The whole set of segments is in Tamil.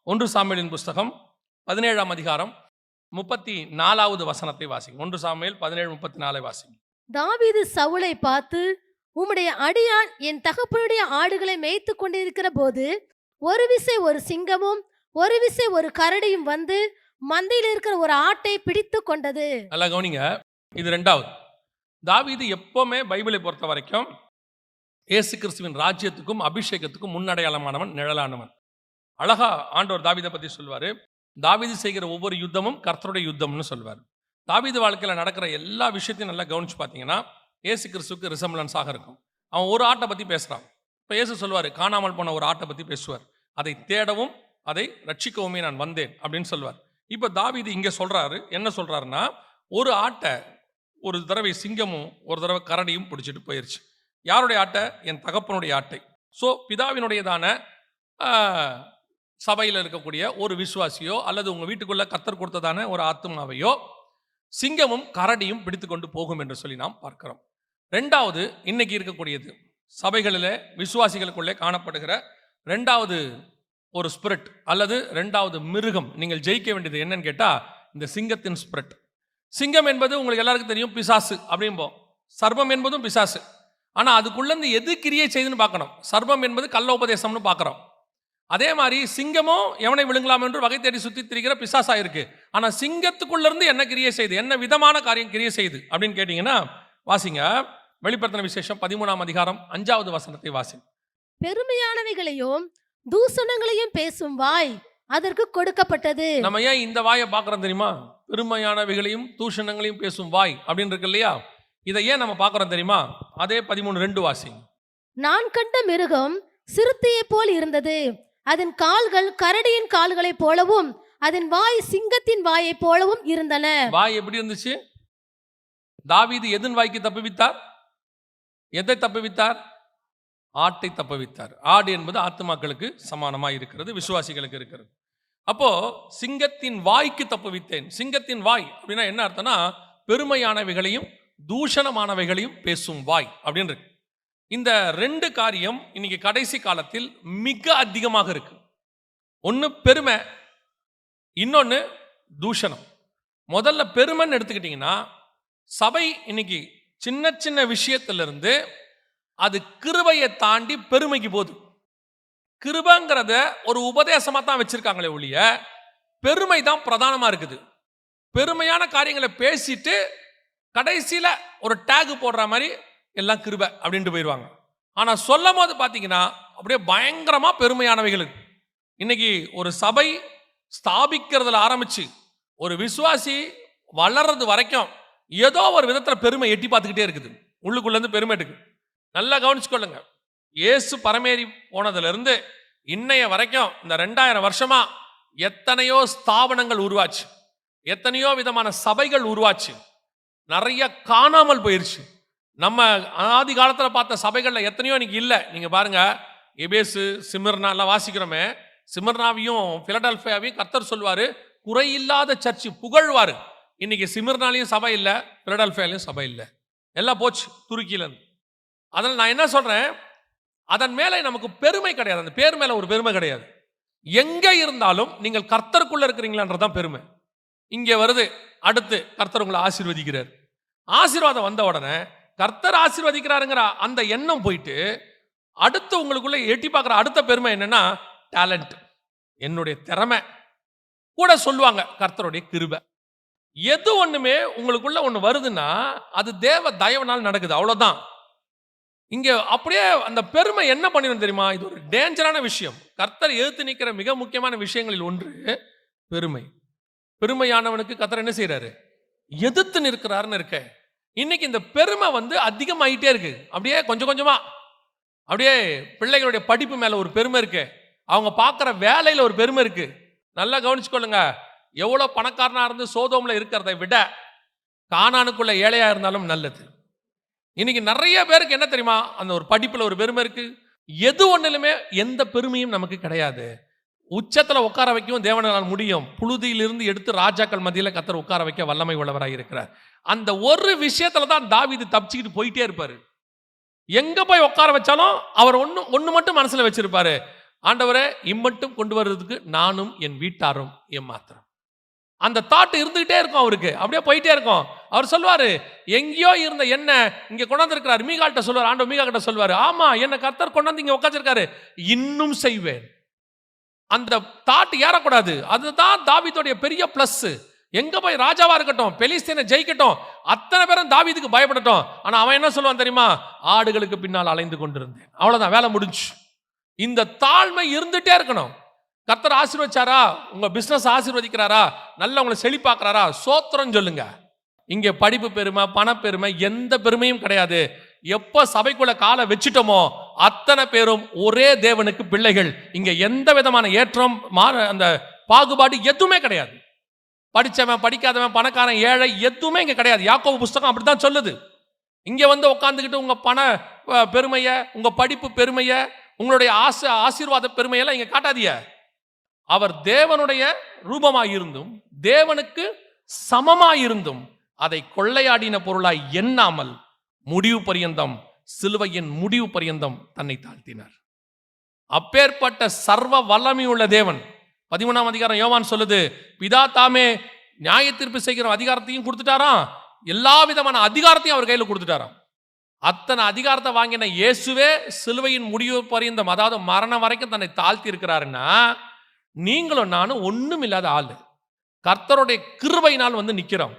1 சாமுவேலின் புஸ்தகம் 17ஆம் அதிகாரம் 34வது வசனத்தை வாசிங்க. 1 சாமுவேல் 17:34 வாசிங்க. தாவீது சவுலை பார்த்து, உம்முடைய அடியான் என் தகப்பனுடைய ஆடுகளை மேய்த்து கொண்டிருக்கிற போது ஒரு விசை ஒரு சிங்கமும் ஒரு விசை ஒரு கரடியும் வந்து மந்தையில் இருக்கிற ஒரு ஆட்டை பிடித்து கொண்டது. நல்லா கவனிங்க, இது 2வது. தாவீது எப்பவுமே பைபிளை பொறுத்த வரைக்கும் இயேசு கிறிஸ்துவின் ராஜ்யத்துக்கும் அபிஷேகத்துக்கும் முன்னடையாளமானவன், நிழலானவன். அழகா ஆண்டவர் தாவீதை பத்தி சொல்வாரு. தாவீது செய்கிற ஒவ்வொரு யுத்தமும் கர்த்தருடைய யுத்தம்னு சொல்வார். தாவீது வாழ்க்கையில் நடக்கிற எல்லா விஷயத்தையும் நல்லா கவனிச்சு பார்த்தீங்கன்னா இயேசு கிறிஸ்துவுக்கு ரிசம்பிளன்ஸாக இருக்கும். அவன் ஒரு ஆட்டை பற்றி பேசுகிறான். இப்போ இயேசு சொல்வார், காணாமல் போன ஒரு ஆட்டை பற்றி பேசுவார். அதை தேடவும் அதை ரட்சிக்கவுமே நான் வந்தேன் அப்படின்னு சொல்வார். இப்போ தாவீது இங்கே சொல்கிறாரு, என்ன சொல்கிறாருன்னா, ஒரு ஆட்டை ஒரு தடவை சிங்கமும் ஒரு தடவை கரடியும் பிடிச்சிட்டு போயிடுச்சு. யாருடைய ஆட்டை? என் தகப்பனுடைய ஆட்டை. ஸோ பிதாவினுடையதான சபையில் இருக்கக்கூடிய ஒரு விசுவாசியோ அல்லது உங்கள் வீட்டுக்குள்ளே கர்த்தர் கொடுத்ததான ஒரு ஆத்மாவையோ சிங்கமும் கரடியும் பிடித்து கொண்டு போகும் என்று சொல்லி நாம் பார்க்கிறோம். 2வது, இன்னைக்கு இருக்கக்கூடியது சபைகளில் விசுவாசிகளுக்குள்ளே காணப்படுகிற 2வது ஒரு ஸ்பிரிட் அல்லது 2வது மிருகம். நீங்கள் ஜெயிக்க வேண்டியது என்னன்னு கேட்டால் இந்த சிங்கத்தின் ஸ்பிரிட். சிங்கம் என்பது உங்களுக்கு எல்லாருக்கும் தெரியும், பிசாசு அப்படிம்போம். சர்பம் என்பதும் பிசாசு. ஆனால் அதுக்குள்ளேருந்து எது கிரியை செய்துன்னு பார்க்கணும். சர்பம் என்பது கள்ள உபதேசம்னு பார்க்குறோம். அதே மாதிரி சிங்கமும் எவனை விழுங்கலாம் என்று வகை தேடி சுற்றி திரிகிற பிசாசா இருக்கு. ஆனால் சிங்கத்துக்குள்ள இருந்து என்ன கிரியை செய்து, என்ன விதமான காரியம் கிரியை செய்து அப்படின்னு கேட்டீங்கன்னா வாசிங்க. வெளிப்படுத்தின விசேஷம் 13ஆம் அதிகாரம் 5வது வசனத்தை வாசிங்க. பெருமையானவைகளையும் தூஷணங்களையும் பேசும் வாய் அதற்கு கொடுக்கப்பட்டது. நம்ம ஏன் இந்த வாயை பார்க்குறோம் தெரியுமா? பெருமையானவைகளையும் தூஷணங்களையும் பேசும் வாய் அப்படின்னு இருக்கு இல்லையா? இதை ஏன் நம்ம பார்க்குறோம் தெரியுமா? அதே 13:2 வாசிங்க. நான் கண்ட மிருகம் சிறுத்தையை போல் இருந்தது. அதன் கால்கள் கரடியின் கால்களைப் போலவும் அதன் வாய் சிங்கத்தின் வாயை போலவும் இருந்தன. வாய் எப்படி இருந்துச்சு? தாவீது எதன் வாய்க்கு தப்புவித்தார்? எதை தப்புவித்தார்? ஆட்டை தப்புவித்தார். ஆடு என்பது ஆத்துமாக்களுக்கு சமானமாக இருக்கிறது, விசுவாசிகளுக்கு இருக்கிறது. அப்போ சிங்கத்தின் வாய்க்கு தப்புவித்தேன். சிங்கத்தின் வாய் அப்படின்னா என்ன அர்த்தம்னா, பெருமையானவைகளையும் தூஷணமானவைகளையும் பேசும் வாய் அப்படின்னு இருக்கு. இந்த 2 காரியம் இன்னைக்கு கடைசி காலத்தில் மிக அதிகமாக இருக்கு. ஒன்று பெருமை, இன்னொன்று தூஷணம். முதல்ல பெருமைன்னு எடுத்துக்கிட்டீங்கன்னா, சபை இன்னைக்கு சின்ன சின்ன விஷயத்திலிருந்து அது கிருபையை தாண்டி பெருமைக்கு போகுது. கிருபைங்கிறத ஒரு உபதேசமாக தான் வச்சிருக்காங்களே ஒழிய பெருமை தான் பிரதானமாக இருக்குது. பெருமையான காரியங்களை பேசிட்டு கடைசியில் ஒரு டேக் போடுற மாதிரி எல்லாம் கிருபை அப்படின்ட்டு போயிடுவாங்க. ஆனால் சொல்லும் போது பார்த்தீங்கன்னா அப்படியே பயங்கரமாக பெருமையானவைகள். இன்னைக்கு ஒரு சபை ஸ்தாபிக்கிறதுல ஆரம்பிச்சு ஒரு விசுவாசி வளர்றது வரைக்கும் ஏதோ ஒரு விதத்தில் பெருமை எட்டி பார்த்துக்கிட்டே இருக்குது. உள்ளுக்குள்ளேருந்து பெருமை எடுக்கு. நல்லா கவனிச்சுக்கொள்ளுங்க. இயேசு பரமேறி போனதுலேருந்து இன்னைய வரைக்கும் இந்த 2000 வருஷமா எத்தனையோ ஸ்தாபனங்கள் உருவாச்சு, எத்தனையோ விதமான சபைகள் உருவாச்சு, நிறைய காணாமல் போயிருச்சு. நம்ம ஆதி காலத்தில் பார்த்த சபைகளில் எத்தனையோ இன்னைக்கு இல்லை. நீங்கள் பாருங்க, எபேசு, சிமிர்னா எல்லாம் வாசிக்கிறோமே. சிமிர்னாவையும் பிலடெல்பியாவையும் கர்த்தர் சொல்வார் குறையில்லாத சர்ச்சு புகழ்வார். இன்னைக்கு சிமிர்னாலையும் சபை இல்லை, பிலடெல்பியாலையும் சபை இல்லை, எல்லாம் போச்சு துருக்கியிலேருந்து. அதனால் நான் என்ன சொல்கிறேன், அதன் மேலே நமக்கு பெருமை கிடையாது, அந்த பேர் மேலே ஒரு பெருமை கிடையாது. எங்கே இருந்தாலும் நீங்கள் கர்த்தருக்குள்ளே இருக்கிறீங்களான்றதான் பெருமை. இங்கே வருது, அடுத்து கர்த்தர் உங்களை ஆசீர்வதிக்கிறார். ஆசீர்வாதம் வந்த உடனே கர்த்தர் ஆசீர்வதிக்கிறாருங்கிற அந்த எண்ணம் போயிட்டு அடுத்து உங்களுக்குள்ள எட்டி பார்க்குற அடுத்த பெருமை என்னன்னா டேலண்ட், என்னுடைய திறமை. கூட சொல்லுவாங்க கர்த்தருடைய கிருபை. எது ஒண்ணுமே உங்களுக்குள்ள ஒன்று வருதுன்னா அது தேவ தயவுனால் நடக்குது, அவ்வளோதான். இங்கே அப்படியே அந்த பெருமை என்ன பண்ணிடும் தெரியுமா? இது ஒரு டேஞ்சரான விஷயம். கர்த்தர் எதிர்த்து நிற்கிற மிக முக்கியமான விஷயங்களில் ஒன்று பெருமை. பெருமையானவனுக்கு கர்த்தர் என்ன செய்யறாரு? எதிர்த்து நிற்கிறாருன்னு இருக்க. இன்னைக்கு இந்த பெருமை அதிகமாயிட்டே இருக்கு. அப்படியே கொஞ்சம் கொஞ்சமா அப்படியே பிள்ளைகளுடைய படிப்பு மேல ஒரு பெருமை இருக்கு, அவங்க பார்க்குற வேலையில ஒரு பெருமை இருக்கு. நல்லா கவனிச்சுக்கொள்ளுங்க. எவ்வளோ பணக்காரனா இருந்து சோதோம்ல இருக்கிறதை விட கானானுக்குள்ள ஏழையா இருந்தாலும் நல்லது. இன்னைக்கு நிறைய பேருக்கு என்ன தெரியுமா? அந்த ஒரு படிப்புல ஒரு பெருமை இருக்கு. எது ஒண்ணுலுமே எந்த பெருமையும் நமக்கு கிடையாது. உச்சத்தில் உட்கார வைக்கவும் தேவனால் முடியும். புழுதியிலிருந்து எடுத்து ராஜாக்கள் மத்தியில் கர்த்தர் உட்கார வைக்க வல்லமை உள்ளவராக இருக்கிறார். அந்த ஒரு விஷயத்துல தான் தாவீது தப்பிச்சுக்கிட்டு போயிட்டே இருப்பாரு. எங்க போய் உட்கார வச்சாலும் அவர் ஒன்று மட்டும் மனசுல வச்சிருப்பாரு, ஆண்டவரே இம்மட்டும் கொண்டு வர்றதுக்கு நானும் என் வீட்டாரும் ஏமாத்திரம். அந்த தாட் இருந்துகிட்டே இருக்கும் அவருக்கு, அப்படியே போயிட்டே இருக்கும். அவர் சொல்வாரு, எங்கேயோ இருந்த என்ன இங்க கொண்டாந்து இருக்கிறார். மீகால்கிட்ட சொல்வார், ஆண்டவர் மீகா கிட்ட சொல்வாரு, ஆமா என்ன கர்த்தர் கொண்டாந்து இங்க உட்காந்துருக்காரு, இன்னும் செய்வேன். அந்த தாட் ஏறக்கூடாது. அதுதான் தாவீதுடைய பெரிய பிளஸ். எங்க போய் ராஜாவா இருக்கட்டும், பெலிஸ்தீனை ஜெயிக்கட்டும், அத்தனை பேரும் தாவீதுக்கு பயப்படட்டும். ஆனா அவன் என்ன சொல்லுவான் தெரியுமா, ஆடுகளுக்கு பின்னால் அலைந்து கொண்டிருந்தேன். அவ்வளவுதான், வேலை முடிஞ்சு. இந்த தாழ்மை இருந்துட்டே இருக்கணும். கர்த்தர் ஆசீர்வதிச்சாரா, உங்க பிசினஸ் ஆசீர்வதிக்கிறாரா, நல்ல உங்களை செழிப்பாக்குறாரா, சோத்திரம் சொல்லுங்க. இங்க படிப்பு பெருமை, பணப்பெருமை, எந்த பெருமையும் கிடையாது. எப்ப சபைக்குள்ள காலை வச்சுட்டோமோ அத்தனை பேரும் ஒரே தேவனுக்கு பிள்ளைகள். இங்க எந்த விதமான ஏற்றம் அந்த பாகுபாடு எதுவுமே கிடையாது. படிச்சவன் படிக்காதவன், பணக்காரன் ஏழை, எதுவுமே இங்க கிடையாது. யாக்கோபு புஸ்தகம் அப்படித்தான் சொல்லுது. இங்க வந்து உட்காந்துக்கிட்டு உங்க பண பெருமைய, உங்க படிப்பு பெருமைய, உங்களுடைய ஆசீர்வாத பெருமையெல்லாம் இங்க காட்டாதீங்க. அவர் தேவனுடைய ரூபமாயிருந்தும் தேவனுக்கு சமமாயிருந்தும் அதை கொள்ளையாடின பொருளாய் எண்ணாமல் முடிவு பரியந்தம், சிலுவையின் முடிவு பரியந்தம் தன்னை தாழ்த்தினார். அப்பேற்பட்ட சர்வ வல்லமையுள்ள தேவன் 13ஆம் அதிகாரம் யோவான் சொல்லுது, பிதா தாமே நியாய தீர்ப்பு செய்கிற அதிகாரத்தையும் கொடுத்துட்டாராம், எல்லா விதமான அதிகாரத்தையும் அவர் கையில் கொடுத்துட்டாராம். அத்தனை அதிகாரத்தை வாங்கின இயேசுவே சிலுவையின் முடிவு பரியந்தம், அதாவது மரணம் வரைக்கும் தன்னை தாழ்த்தி இருக்கிறாருன்னா, நீங்களும் நானும் ஒண்ணும் இல்லாத ஆளு கர்த்தருடைய கிருபையினால் வந்து நிக்கிறோம்.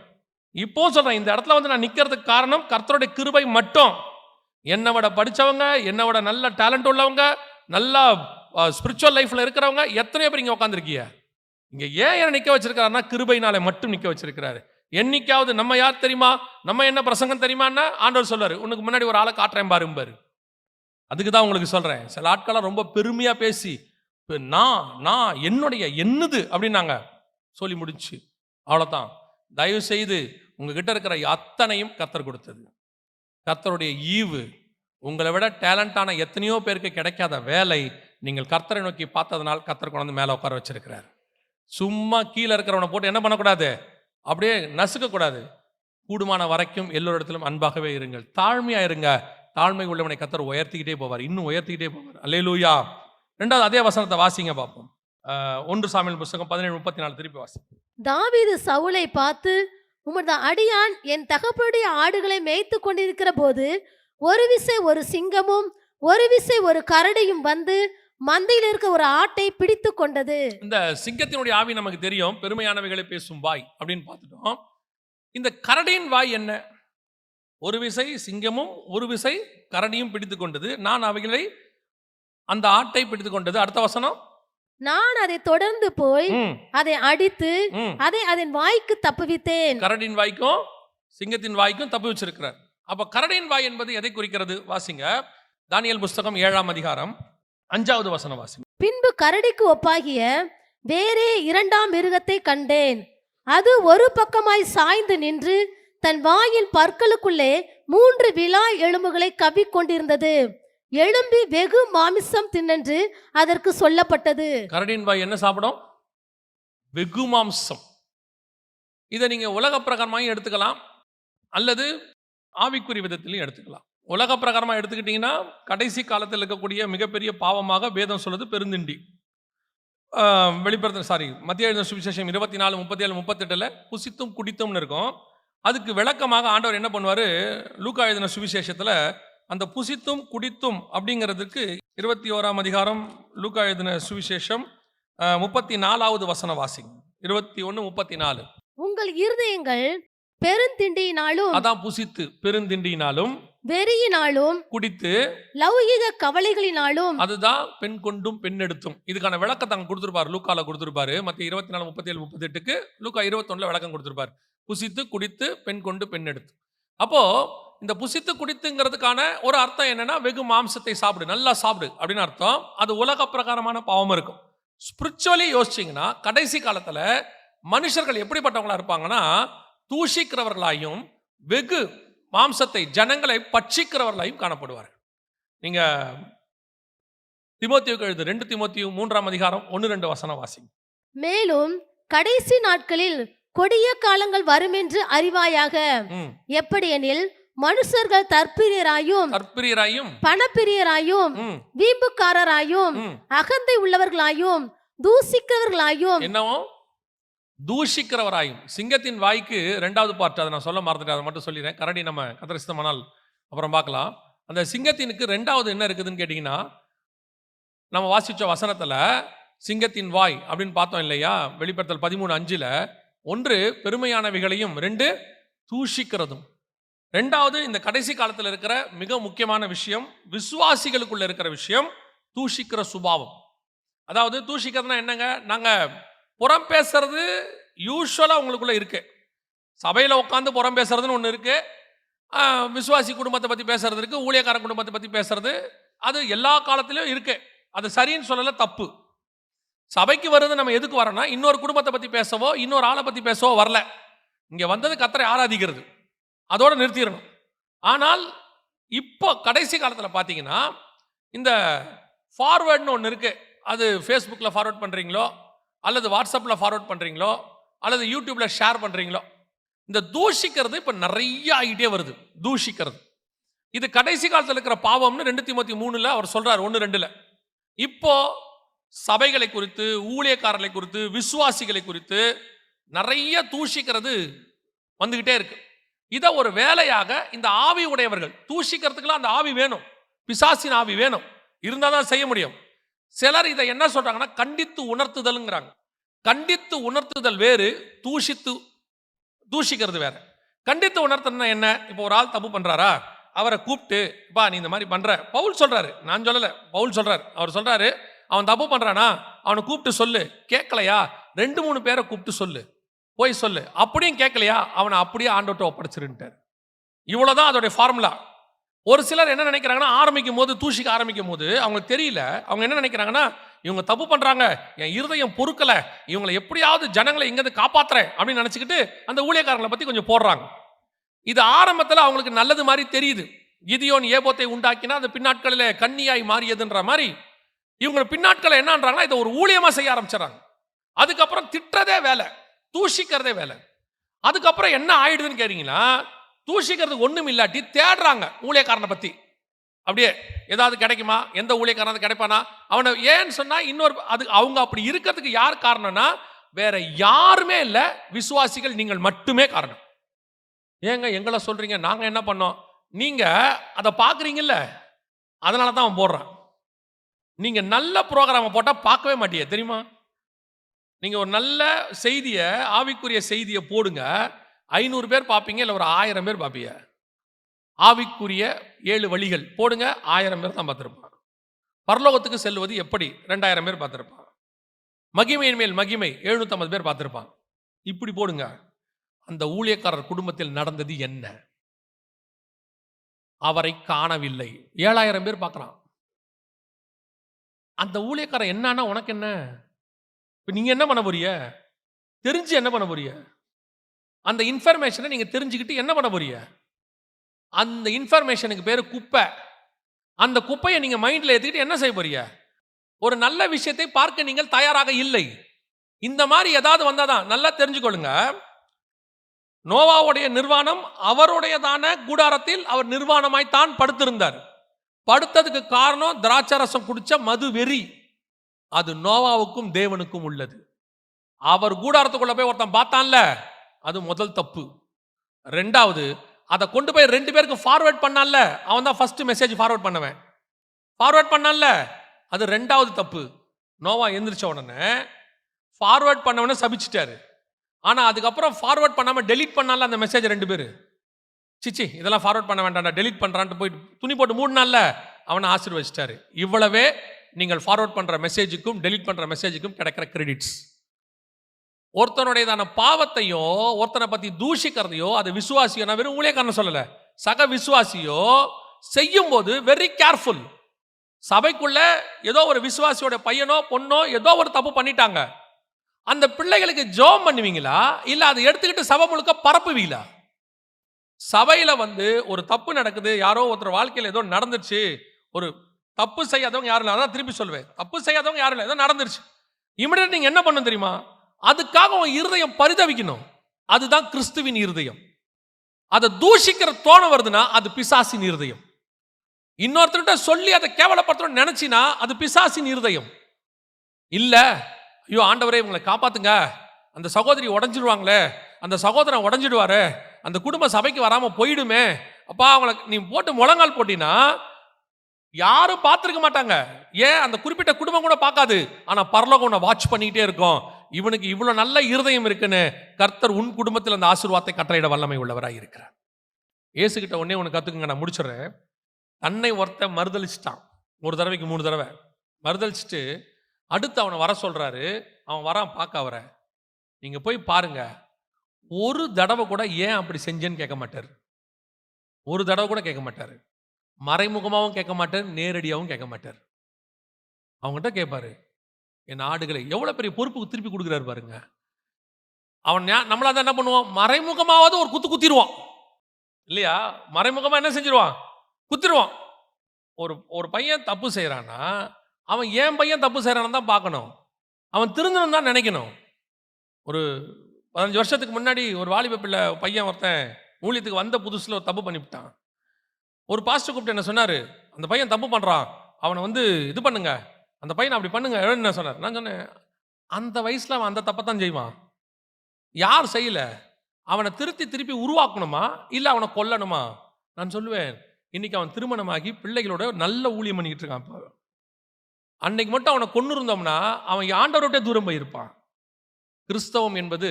இப்போ சொல்றேன், இந்த இடத்துல வந்து நான் நிக்கிறதுக்கு காரணம் கர்த்தருடைய கிருபை மட்டும். என்னை விட படிச்சவங்க, என்னை விட நல்ல டேலண்ட் உள்ளவங்க, நல்லா ஸ்பிரிச்சுவல் லைஃப்ல இருக்கிறவங்க எத்தனையோ பேர் இங்க உட்காந்துருக்கீங்க. இங்க ஏன் என்ன நிக்க வச்சிருக்காருன்னா, கிருபையினாலே மட்டும் நிக்க வச்சிருக்கிறாரு. என்னைக்காவது நம்ம யார் தெரியுமா, நம்ம என்ன பிரசங்கம் தெரியுமான்னா ஆண்டவர் சொல்றாரு, உனக்கு முன்னாடி ஒரு ஆளை காட்டுறேன் பாரு. அதுக்கு தான் உங்களுக்கு சொல்றேன். சில ஆட்களெல்லாம் ரொம்ப பெருமையா பேசி நான் என்னது அப்படின்னாங்க, சொல்லி முடிச்சு அவ்வளவுதான். தயவு செய்து உங்ககிட்ட இருக்கிற அத்தனையும் கர்த்தர் கொடுத்தது, கர்த்தருடைய ஈவு. உங்களை விட டேலண்டான எத்தனையோ பேருக்கு கிடைக்காத வேலை நீங்கள் கர்த்தரை நோக்கி பார்த்ததுனால் கர்த்தர் கொண்டு மேலே உட்கார வச்சிருக்கிறார். சும்மா கீழே இருக்கிறவனை போட்டு என்ன பண்ணக்கூடாது, அப்படியே நசுக்க கூடாது. கூடுமான வரைக்கும் எல்லோரிடத்திலும் அன்பாகவே இருங்கள், தாழ்மையா இருங்க. தாழ்மை உள்ளவனை கர்த்தர் உயர்த்திக்கிட்டே போவார், இன்னும் உயர்த்திக்கிட்டே போவார். அல்லேலூயா. ரெண்டாவது அதே வசனத்தை வாசிங்க பார்ப்போம். 1 சாமுவேல் புஸ்தகம் 17:34 திருப்பி வாசிங்க. தாவீது சவுலை பார்த்து, உமது அடியான் என் தகப்பனுடைய ஆடுகளை மேய்த்து கொண்டிருக்கிற போது ஒரு விசை ஒரு சிங்கமும் ஒரு விசை ஒரு கரடியும் வந்து மந்தையில் இருக்க ஒரு ஆட்டை பிடித்து கொண்டது. இந்த சிங்கத்தினுடைய ஆவி நமக்கு தெரியும், பெருமையானவைகளை பேசும் வாய் அப்படின்னு பார்த்துட்டோம். இந்த கரடியின் வாய் என்ன? ஒரு விசை சிங்கமும் ஒரு விசை கரடியும் பிடித்து கொண்டது, நான் அவைகளை அந்த ஆட்டை பிடித்து கொண்டது. அடுத்த வசனம், நான் அதை தொடர்ந்து போய் அதை அடித்து அதை அதன் வாய்க்கு தப்புவித்தேன். கரடியின் வாய்க்கும் சிங்கத்தின் வாய்க்கும் தப்பு வச்சிருக்கிறார். அப்ப கரடியின் வாய் என்பது எதை குறிக்கிறது? வாசிங்க, தானியேல் புஸ்தகம் 7ஆம் அதிகாரம் 5வது வசனம் வாசிங்க. பின்பு கரடிக்கு ஒப்பாகிய வேறே 2ஆம் மிருகத்தை கண்டேன். அது ஒரு பக்கமாய் சாய்ந்து நின்று தன் வாயின் பற்களுக்குள்ளே 3 விலா எலும்புகளை கவ்விக்கொண்டிருந்தது. எழும்பி வெகு மாமிசம் தின்னென்று அதற்கு சொல்லப்பட்டது. கரடியின் வாய் என்ன சாப்பிடும்? வெகு மாம்சம். இதை நீங்க உலக பிரகாரமாயும் எடுத்துக்கலாம், அல்லது ஆவிக்குரிய விதத்திலையும் எடுத்துக்கலாம். உலக பிரகாரமாக எடுத்துக்கிட்டீங்கன்னா, கடைசி காலத்தில் இருக்கக்கூடிய மிகப்பெரிய பாவமாக வேதம் சொல்லுது பெருந்திண்டி. மத்திய எழுதின சுவிசேஷம் 24, 37, 38 புசித்தும் குடித்தும்னு இருக்கும். அதுக்கு விளக்கமாக ஆண்டவர் என்ன பண்ணுவார், லூக்கா எழுதின சுவிசேஷத்தில் அந்த புசித்தும் குடித்தும் அப்படிங்கிறதுக்கு 21ஆம் அதிகாரம் லூக்கா எழுதின சுவிசேஷம் 34வது வசன வாசிங்க. 21:34. உங்கள் இருதயங்கள் பெருந்திண்டியினாலும், அதான் புசித்து பெருந்திண்டியினாலும், வெறியினாலும், குடித்து லௌகிக கவலைகளினாலும், அதுதான் பெண் கொண்டும் பெண் எடுத்தும். இதுக்கான விளக்கத்தை அங்க கொடுத்திருப்பாரு, லூக்கால கொடுத்திருப்பாரு. மத்திய 24, 37, 38க்கு லூக்கா 21 விளக்கம் கொடுத்திருப்பாரு. புசித்து குடித்து பெண் கொண்டு பெண் எடுத்து. அப்போ இந்த புசித்து குடித்துங்கிறதுக்கான ஒரு அர்த்தம் என்னன்னா, வெகு மாம்சத்தை சாப்பிடு, நல்லா சாப்பிடு அப்படின்னு அர்த்தம். அது உலக பிரகாரமான பாவம் இருக்கும். ஸ்பிரிச்சுவலி யோசிச்சிங்கன்னா, கடைசி காலத்துல மனுஷர்கள் எப்படிப்பட்டவங்களா இருப்பாங்கன்னா, தூஷிக்கிறவர்களாயும் வெகு மாம்சத்தை ஜனங்களை பட்சிக்கிறவர்களாயும் காணப்படுவார்கள். நீங்க தீமோத்தேயுக்கு எழுது 2 தீமோத்தேயு 3ஆம் அதிகாரம் 1-2 வசனம் வாசிங்க. மேலும் கடைசி நாட்களில் கொடிய காலங்கள் வரும் என்று அறிவாயாக. எப்படியெனில் மனுஷர்கள் தற்பிரியராயும் தற்பிரியராயும் பணப்பிரியராயும் ம், வீம்புக்காரராயும் ம். அகந்தை உள்ளவர்களாயும் தூசிக்கிறவர்களாயும் என்னவோ தூஷிக்கிறவராயும். சிங்கத்தின் வாய்க்கு 2வது பார்ட், அதை நான் சொல்ல மறந்துட்டேன், அதை மட்டும் சொல்லிடுறேன். கரடி நம்ம கத்தரிசித்தமானால் அப்புறம் பார்க்கலாம். அந்த சிங்கத்தினுக்கு 2வது என்ன இருக்குதுன்னு கேட்டிங்கன்னா, நம்ம வாசிச்ச வசனத்தில் சிங்கத்தின் வாய் அப்படின்னு பார்த்தோம் இல்லையா, வெளிப்படுத்தல் 13:5. 1 பெருமையானவைகளையும், 2 தூஷிக்கிறதும். 2வது இந்த கடைசி காலத்தில் இருக்கிற மிக முக்கியமான விஷயம், விசுவாசிகளுக்குள்ள இருக்கிற விஷயம், தூஷிக்கிற சுபாவம். அதாவது தூஷிக்கிறதுனா என்னங்க, நாங்கள் புறம் பேசுறது யூஸ்வலாக உங்களுக்குள்ள இருக்கு. சபையில் உட்காந்து புறம் பேசுறதுன்னு ஒன்று இருக்கு, விசுவாசி குடும்பத்தை பற்றி பேசுறது இருக்கு, ஊழியக்கார குடும்பத்தை பற்றி பேசுறது, அது எல்லா காலத்திலும் இருக்கு. அது சரின்னு சொல்லல, தப்பு. சபைக்கு வருது நம்ம எதுக்கு வரோம்னா, இன்னொரு குடும்பத்தை பற்றி பேசவோ இன்னொரு ஆளை பற்றி பேசவோ வரல. இங்கே வந்தது கர்த்தரை ஆராதிக்கிறது, அதோட நிறுத்திடணும். ஆனால் இப்போ கடைசி காலத்தில் பார்த்தீங்கன்னா இந்த ஃபார்வேர்டுன்னு ஒன்று இருக்கு. அது ஃபேஸ்புக்கில் ஃபார்வர்ட் பண்ணுறீங்களோ அல்லது வாட்ஸ்அப்பில் ஃபார்வர்ட் பண்ணுறீங்களோ அல்லது யூடியூப்பில் ஷேர் பண்ணுறீங்களோ, இந்த தூஷிக்கிறது இப்போ நிறைய ஆகிட்டே வருது. தூஷிக்கிறது இது கடைசி காலத்தில் இருக்கிற பாவம்னு 2 தீமோத்தேயு 3 அவர் சொல்றார், 1:2. இப்போ சபைகளை குறித்து, ஊழியக்காரர்களை குறித்து, விசுவாசிகளை குறித்து நிறைய தூஷிக்கிறது வந்துகிட்டே இருக்கு. இதை ஒரு வேலையாக இந்த ஆவி உடையவர்கள், தூஷிக்கிறதுக்குலாம் அந்த ஆவி வேணும், பிசாசின் ஆவி வேணும், இருந்தால் தான் செய்ய முடியும். சிலர் இதை என்ன சொல்றாங்கன்னா கண்டித்து உணர்த்துதல்ங்கிறாங்க. கண்டித்து உணர்த்துதல் வேறு, தூஷிக்கிறது வேற. கண்டித்து உணர்த்துனா என்ன, இப்போ ஒரு ஆள் தப்பு பண்றாரா, அவரை கூப்பிட்டு பா நீ இந்த மாதிரி பண்ற, பவுல் சொல்றாரு, நான் சொல்லல, பவுல் சொல்றாரு. அவர் சொல்றாரு, அவன் தப்பு பண்றானா அவனை கூப்பிட்டு சொல்லு, கேட்கலையா 2-3 பேரை கூப்பிட்டு சொல்லு, போய் சொல்லு, அப்படியும் கேட்கலையா அவனை அப்படியே ஆண்டவர்ட்ட ஒப்படைச்சிருன்ட்டார். இவ்வளவுதான் அதோடைய ஃபார்முலா. ஒரு சிலர் என்ன நினைக்கிறாங்கன்னா, ஆரம்பிக்கும் போது தூஷிக்க ஆரம்பிக்கும் போது அவங்களுக்கு தெரியல, அவங்க என்ன நினைக்கிறாங்கன்னா, இவங்க தப்பு பண்றாங்க, என் இருதயம் பொறுக்கல, இவங்களை எப்படியாவது ஜனங்களை எங்கேருந்து காப்பாத்துறேன் அப்படின்னு நினைச்சுக்கிட்டு அந்த ஊழியக்காரங்களை பத்தி கொஞ்சம் போடுறாங்க. இது ஆரம்பத்தில் அவங்களுக்கு நல்லது மாதிரி தெரியுது. கிதியோன் ஏபோத்தை உண்டாக்கினா அது பின்னாட்களில் கன்னியாய் மாறியதுன்ற மாதிரி இவங்க பின்னாட்களை என்னன்றாங்கன்னா இதை ஒரு ஊழியமா செய்ய ஆரம்பிச்சிடறாங்க. அதுக்கப்புறம் திட்டுறதே வேலை, தூஷிக்கிறதே வேலை. அதுக்கப்புறம் என்ன ஆயிடுதுன்னு கேட்டீங்கன்னா, தூஷிக்கிறதுக்கு ஒண்ணும் இல்லாட்டி தேடுறாங்க ஊழியக்காரனை பத்தி, அப்படியே ஏதாவது கிடைக்குமா, எந்த ஊழியக்காரன் கிடைப்பானா அவனை, ஏன்னு சொன்னா இன்னொரு அது அவங்க அப்படி இருக்கிறதுக்கு யார் காரணம்னா வேற யாருமே இல்லை, விசுவாசிகள் நீங்கள் மட்டுமே காரணம். ஏங்க எங்களை சொல்றீங்க, நாங்க என்ன பண்ணோம், நீங்க அதை பாக்குறீங்கல்ல, அதனால தான் அவன் போடுறான். நீங்க நல்ல ப்ரோக்ராமை போட்டா பார்க்கவே மாட்டீங்க தெரியுமா. நீங்க ஒரு நல்ல செய்தியை, ஆவிக்குரிய செய்தியை போடுங்க, 500 பேர் பார்ப்பீங்க, இல்லை ஒரு 1000 பேர் பார்ப்பீங்க. ஆவிக்குரிய 7 வழிகள் போடுங்க, 1000 பேர் தான் பார்த்துருப்பான். பரலோகத்துக்கு செல்வது எப்படி 2000 பேர் பார்த்துருப்பான். மகிமையின் மேல் மகிமை 750 பேர் பார்த்துருப்பான். இப்படி போடுங்க, அந்த ஊழியக்காரர் குடும்பத்தில் நடந்தது என்ன, அவரை காணவில்லை, 7000 பேர் பார்க்கறான். அந்த ஊழியக்காரர் என்னன்னா உனக்கு என்ன, இப்ப நீங்க என்ன பண்ண போறீங்க, தெரிஞ்சு என்ன பண்ண போறீங்க, அந்த இன்ஃபர்மேஷனை நீங்க தெரிஞ்சுக்கிட்டு என்ன பண்ண போறீங்க, அந்த இன்ஃபர்மேஷனுக்கு பேரு குப்பை. அந்த குப்பையை நீங்க மைண்ட்ல ஏத்திக்கிட்டு என்ன செய்ய போறீங்க, ஒரு நல்ல விஷயத்தை பார்க்க நீங்கள் தயாராக இல்லை. இந்த மாதிரி ஏதாவது வந்தாதான் நல்லா தெரிஞ்சுக்கொள்ளுங்க. நோவாவுடைய நிர்வாணம் அவருடையதான கூடாரத்தில் அவர் நிர்வாணமாய் தான் படுத்திருந்தார். படுத்ததுக்கு காரணம் திராட்சரசம் குடிச்ச மது வெறி. அது நோவாவுக்கும் தேவனுக்கும் உள்ளது. அவர் கூடாரத்துக்குள்ள போய் ஒருத்தன் பார்த்தான்ல, அது முதல் தப்பு. 2வது, அதை கொண்டு போய் 2 பேருக்கு ஃபார்வர்ட் பண்ணான்ல, அவன் தான் ஃபர்ஸ்ட் மெசேஜ் ஃபார்வர்ட் பண்ணவன். ஃபார்வர்ட் பண்ணான்ல, அது 2வது தப்பு. நோவா எந்திரிச்ச உடனே ஃபார்வர்ட் பண்ணவன சபிச்சிட்டாரு. ஆனா அதுக்கப்புறம் ஃபார்வர்ட் பண்ணாம டெலீட் பண்ணால அந்த மெசேஜ் 2 பேர், சிச்சி இதெல்லாம் ஃபார்வர்ட் பண்ண வேண்டாம்டா, டெலீட் பண்றான்ட்டு போய் துணி போட்டு மூடினால அவனை ஆசீர்வதிச்சிட்டாரு. இவ்வளவே நீங்கள் ஃபார்வர்ட் பண்ற மெசேஜுக்கும் டெலீட் பண்ற மெசேஜுக்கும் கிடைக்கிற கிரெடிட்ஸ். ஒருத்தனுடையதான பாவத்தையோ ஒருத்தனை பத்தி தூஷிக்கிறதையோ அது விசுவாசியோ, நான் வெறும் ஊழியக்காரன் சொல்லல, சக விசுவாசியோ செய்யும் போது வெரி கேர்ஃபுல். சபைக்குள்ள ஏதோ ஒரு விசுவாசியோட பையனோ பொண்ணோ ஏதோ ஒரு தப்பு பண்ணிட்டாங்க, அந்த பிள்ளைகளுக்கு ஜெபம் பண்ணுவீங்களா இல்ல அதை எடுத்துக்கிட்டு சபை முழுக்க பரப்புவீங்களா? சபையில ஒரு தப்பு நடக்குது, யாரோ ஒருத்தர் வாழ்க்கையில் ஏதோ நடந்துருச்சு, ஒரு தப்பு செய்யாதவங்க யாரும் இல்லை, அதான் திருப்பி சொல்வேன், தப்பு செய்யாதவங்க யாரும் இல்லை, ஏதோ நடந்துருச்சு, இமிடியேட் நீங்க என்ன பண்ணணும் தெரியுமா, அதுக்காக உன் இருதயம் பரிதவிக்கணும். அதுதான் கிறிஸ்துவின் இருதயம். அதை தூஷிக்கிற தோணை வருதுன்னா அது பிசாசின் இருதயம். இன்னொருத்தர்கிட்ட சொல்லி அதை கேவலப்படுத்தணும்னு நினைச்சினா அது பிசாசின் இருதயம். இல்ல, ஐயோ ஆண்டவரே இவங்களை காப்பாத்துங்க, அந்த சகோதரி உடஞ்சிடுவாங்களே, அந்த சகோதரன் உடஞ்சிடுவாரு, அந்த குடும்ப சபைக்கு வராம போயிடுமே, அப்பா அவங்களை நீ போட்டு முழங்கால் போட்டினா யாரும் பார்த்துருக்க மாட்டாங்க. ஏன், அந்த குறிப்பிட்ட குடும்பம் கூட பார்க்காது. ஆனா பரலோகம் உன்னை வாட்ச் பண்ணிக்கிட்டே இருக்கும். இவனுக்கு இவ்வளவு நல்ல இருதயம் இருக்குன்னு கர்த்தர் உன் குடும்பத்தில் அந்த ஆசீர்வாதத்தை கட்டளையிட வல்லமை உள்ளவராக இருக்கிறார். இயேசுகிட்ட ஒன்னே ஒன்று கத்துக்குங்க, நான் முடிச்சிடறேன். தன்னை ஒருத்த மறுதளிச்சிட்டான், ஒரு தடவைக்கு 3 தடவை மறுதளிச்சுட்டு அடுத்து அவனை வர சொல்றாரு. அவன் வரான் பார்க்க அவரை. நீங்க போய் பாருங்க, ஒரு தடவை கூட ஏன் அப்படி செஞ்சேன்னு கேட்க மாட்டார். ஒரு தடவை கூட கேட்க மாட்டார். மறைமுகமாகவும் கேட்க மாட்டார், நேரடியாகவும் கேட்க மாட்டார். அவங்ககிட்ட கேட்பாரு, என் ஆடுகளை. எவ்வளவு பெரிய பொறுப்புக்கு திருப்பி கொடுக்குறாரு பாருங்க. அவன் நம்மளா தான் என்ன பண்ணுவான், மறைமுகமாவது ஒரு குத்து குத்திடுவான் இல்லையா? மறைமுகமா என்ன செஞ்சிருவான், குத்திடுவான். ஒரு பையன் தப்பு செய்யறான்னா அவன் ஏன் பையன் தப்பு செய்யறான்னு தான் பார்க்கணும். அவன் திருந்தணும் தான் நினைக்கணும். ஒரு 15 வருஷத்துக்கு முன்னாடி ஒரு வாலிப பிள்ளை பையன் ஒருத்தன் ஊழியத்துக்கு வந்த புதுசுல ஒரு தப்பு பண்ணிவிட்டான். ஒரு பாஸ்டர் கூப்பிட்டு என்ன சொன்னாரு, அந்த பையன் தப்பு பண்றான், அவனை இது பண்ணுங்க, அந்த பையனை அப்படி பண்ணுங்க என்ன சொன்னார். நான் சொன்னேன், அந்த வயசுல அவன் அந்த தப்பை தான் செய்வான். யார் செய்யல, அவனை திருப்பி உருவாக்கணுமா இல்ல அவனை கொல்லணுமா? நான் சொல்லுவேன், இன்னைக்கு அவன் திருமணமாகி பிள்ளைகளோட நல்ல ஊழியம் பண்ணிக்கிட்டு இருக்கான். அன்னைக்கு மட்டும் அவனை கொண்டு இருந்தோம்னா அவன் ஆண்டவரோட தூரம் போயிருப்பான். கிறிஸ்தவம் என்பது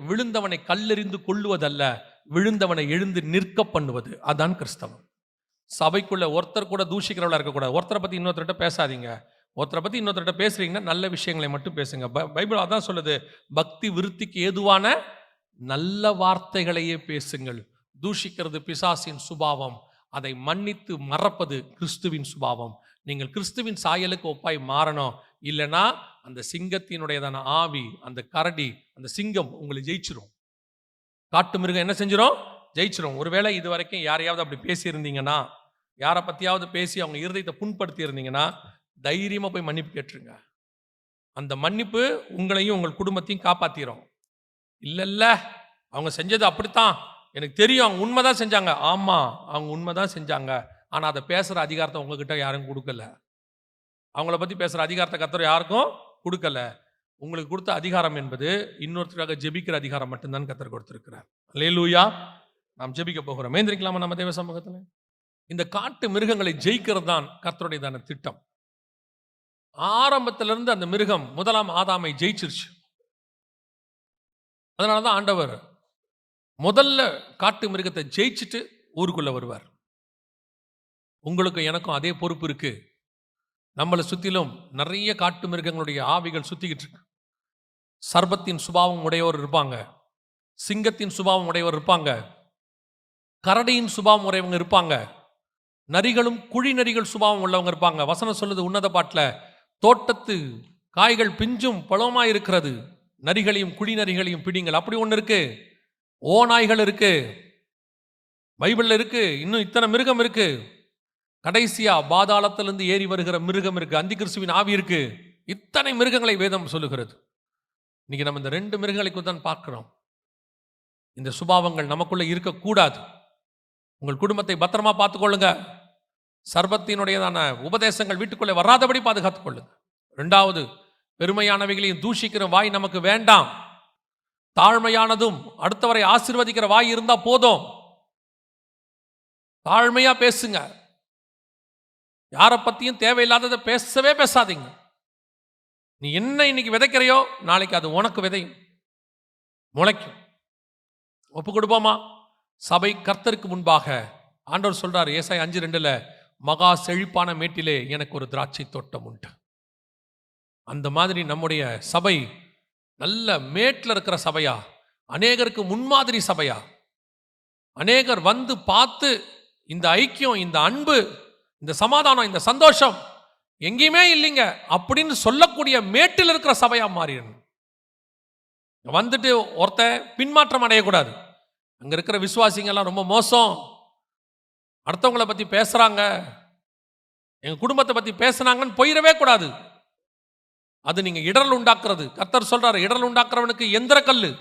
விழுந்தவனை கல்லெறிந்து கொள்ளுவதல்ல, விழுந்தவனை எழுந்து நிற்க பண்ணுவது. அதான் கிறிஸ்தவம். சபைக்குள்ள ஒருத்தர் கூட தூஷிக்கிறவளா இருக்கக்கூடாது. ஒருத்தரை பத்தி இன்னொருத்தர்கிட்ட பேசாதீங்க. ஒருத்தரை பத்தி இன்னொருத்தர்கிட்ட பேசுறீங்கன்னா நல்ல விஷயங்களை மட்டும் பேசுங்க. பைபிள் அதான் சொல்லுது, பக்தி விருத்திக்கு ஏதுவான நல்ல வார்த்தைகளையே பேசுங்கள். தூஷிக்கிறது பிசாசின் சுபாவம், அதை மன்னித்து மறப்பது கிறிஸ்துவின் சுபாவம். நீங்கள் கிறிஸ்துவின் சாயலுக்கு ஒப்பாய் மாறணும். இல்லைன்னா அந்த சிங்கத்தினுடையதான ஆவி, அந்த கரடி, அந்த சிங்கம் உங்களை ஜெயிச்சிரும். காட்டு மிருகம் என்ன செஞ்சிடும், ஜெயிச்சிரும். ஒருவேளை இது வரைக்கும் யாரையாவது அப்படி பேசியிருந்தீங்கன்னா, யாரை பத்தியாவது பேசி அவங்க இருதயத்தை புண்படுத்தி இருந்தீங்கன்னா தைரியமா போய் மன்னிப்பு கேட்டுருங்க. அந்த மன்னிப்பு உங்களையும் உங்கள் குடும்பத்தையும் காப்பாத்திரும். இல்ல அவங்க செஞ்சது அப்படித்தான், எனக்கு தெரியும், அவங்க உண்மைதான் செஞ்சாங்க. ஆமா, அவங்க உண்மைதான் செஞ்சாங்க. ஆனா அதை பேசுற அதிகாரத்தை உங்ககிட்ட யாரும் கொடுக்கல. அவங்கள பத்தி பேசுற அதிகாரத்தை கர்த்தர் யாருக்கும் கொடுக்கல. உங்களுக்கு கொடுத்த அதிகாரம் என்பது இன்னொருத்தருக்காக ஜெபிக்கிற அதிகாரம் மட்டும்தான் கர்த்தர் கொடுத்திருக்கிறார். அல்லேலூயா. நாம் ஜெபிக்க போகிறோம். ஏந்திரிக்கலாமா நம்ம தேவ சமூகத்தில்? இந்த காட்டு மிருகங்களை ஜெயிக்கிறது தான் கர்த்தருடையதான திட்டம். ஆரம்பத்திலிருந்து அந்த மிருகம் முதலாம் ஆதாமை ஜெயிச்சிருச்சு. அதனாலதான் ஆண்டவர் முதல்ல காட்டு மிருகத்தை ஜெயிச்சுட்டு ஊருக்குள்ள வருவார். உங்களுக்கு எனக்கும் அதே பொறுப்பு இருக்கு. நம்மளை சுத்திலும் நிறைய காட்டு மிருகங்களுடைய ஆவிகள் சுத்திக்கிட்டு இருக்கு. சர்பத்தின் சுபாவம் உடையவர் இருப்பாங்க, சிங்கத்தின் சுபாவம் உடையவர் இருப்பாங்க, கரடியின் சுபாவம் உடையவங்க இருப்பாங்க, நரிகளும் குழி நரிகள் சுபாவம் உள்ளவங்க இருப்பாங்க. வசனம் சொல்லுது உன்னத பாட்டில், தோட்டத்து காய்கள் பிஞ்சும் பழமா இருக்கிறது, நரிகளையும் குழி நரிகளையும் பிடிங்கள். அப்படி ஒன்று இருக்கு. ஓநாய்கள் இருக்கு, பைபிள்ல இருக்கு. இன்னும் இத்தனை மிருகம் இருக்கு. கடைசியா பாதாளத்திலிருந்து ஏறி வருகிற மிருகம் இருக்கு, அந்தி கிறிஸ்துவின் ஆவி இருக்கு. இத்தனை மிருகங்களை வேதம் சொல்லுகிறது. இன்னைக்கு நம்ம இந்த 2 மிருகங்களை தான் பார்க்கிறோம். இந்த சுபாவங்கள் நமக்குள்ள இருக்கக்கூடாது. உங்கள் குடும்பத்தை பத்திரமா பார்த்துக்கொள்ளுங்க. சர்பத்தினுடையதான உபதேசங்கள் வீட்டுக்குள்ளே வராதபடி பாதுகாத்துக் கொள்ளுங்க. 2வது, பெருமையானவைகளையும் தூஷிக்கிற வாய் நமக்கு வேண்டாம். தாழ்மையானதும் அடுத்தவரை ஆசீர்வதிக்கிற வாய் இருந்தா போதும். தாழ்மையா பேசுங்க. யாரை பத்தியும் தேவையில்லாததை பேசவே பேசாதீங்க. நீ என்ன இன்னைக்கு விதைக்கிறையோ நாளைக்கு அது உனக்கு விதையும், முளைக்கும். ஒப்பு கொடுப்போமா? சபை கர்த்தருக்கு முன்பாக ஆண்டவர் சொல்றார் ஏசாயா 5:2, மகா செழிப்பான மேட்டிலே எனக்கு ஒரு திராட்சை தோட்டம் உண்டு. அந்த மாதிரி நம்முடைய சபை நல்ல மேட்டில் இருக்கிற சபையா, அநேகருக்கு முன்மாதிரி சபையா, அநேகர் வந்து பார்த்து இந்த ஐக்கியம், இந்த அன்பு, இந்த சமாதானம், இந்த சந்தோஷம் எங்கேயுமே இல்லைங்க அப்படின்னு சொல்லக்கூடிய மேட்டில் இருக்கிற சபையா மாறிடணும். வந்துட்டு ஒருத்த பின்மாற்றம் அடையக்கூடாது. அங்க இருக்கிற விசுவாசிங்கெல்லாம் ரொம்ப மோசம், அடுத்தவங்களை பத்தி பேசுறாங்க, எங்க குடும்பத்தை பத்தி பேசுனாங்கன்னு போயிடவே கூடாது. அது நீங்க இடரல் உண்டாக்குறது. கர்த்தர் சொல்றாரு, இடரல் உண்டாக்குறவனுக்கு எந்திர கல்லு.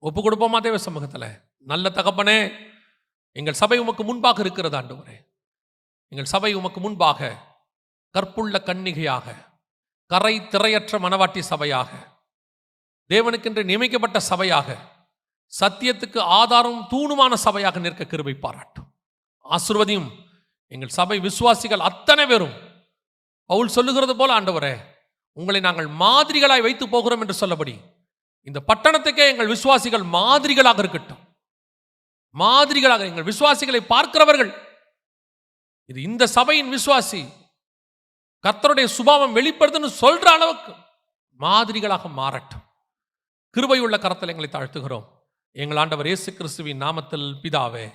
ஒப்பு கொடுப்போமா தேவ சமூகத்தில்? நல்ல தகப்பனே, எங்கள் சபை உமக்கு முன்பாக இருக்கிறது ஆண்டவரே. எங்கள் சபை உமக்கு முன்பாக கற்புள்ள கன்னிகையாக, கரை திரையற்ற மனவாட்டி சபையாக, தேவனுக்கென்று நியமிக்கப்பட்ட சபையாக, சத்தியத்துக்கு ஆதாரம் தூணுமான சபையாக நிற்க கிருபை பாராட்டும். ஆசீர்வதியும். எங்கள் சபை விசுவாசிகள் அத்தனை பேரும் பவுல் சொல்லுகிறது போல ஆண்டவரே, உங்களை நாங்கள் மாதிரிகளாய் வைத்து போகிறோம் என்று சொல்லபடி இந்த பட்டணத்துக்கே எங்கள் விசுவாசிகள் மாதிரிகளாக இருக்கட்டும். மாதிரிகளாக எங்கள் விசுவாசிகளை பார்க்கிறவர்கள், இது இந்த சபையின் விசுவாசி, கர்த்தருடைய சுபாவம் வெளிப்படுதுன்னு சொல்ற அளவுக்கு மாதிரிகளாக மாறட்டும். கிருபையுள்ள கரத்தில் எங்களை தாழ்த்துகிறோம். எங்கள் ஆண்டவர் இயேசு கிறிஸ்துவின் நாமத்தில் பிதாவே.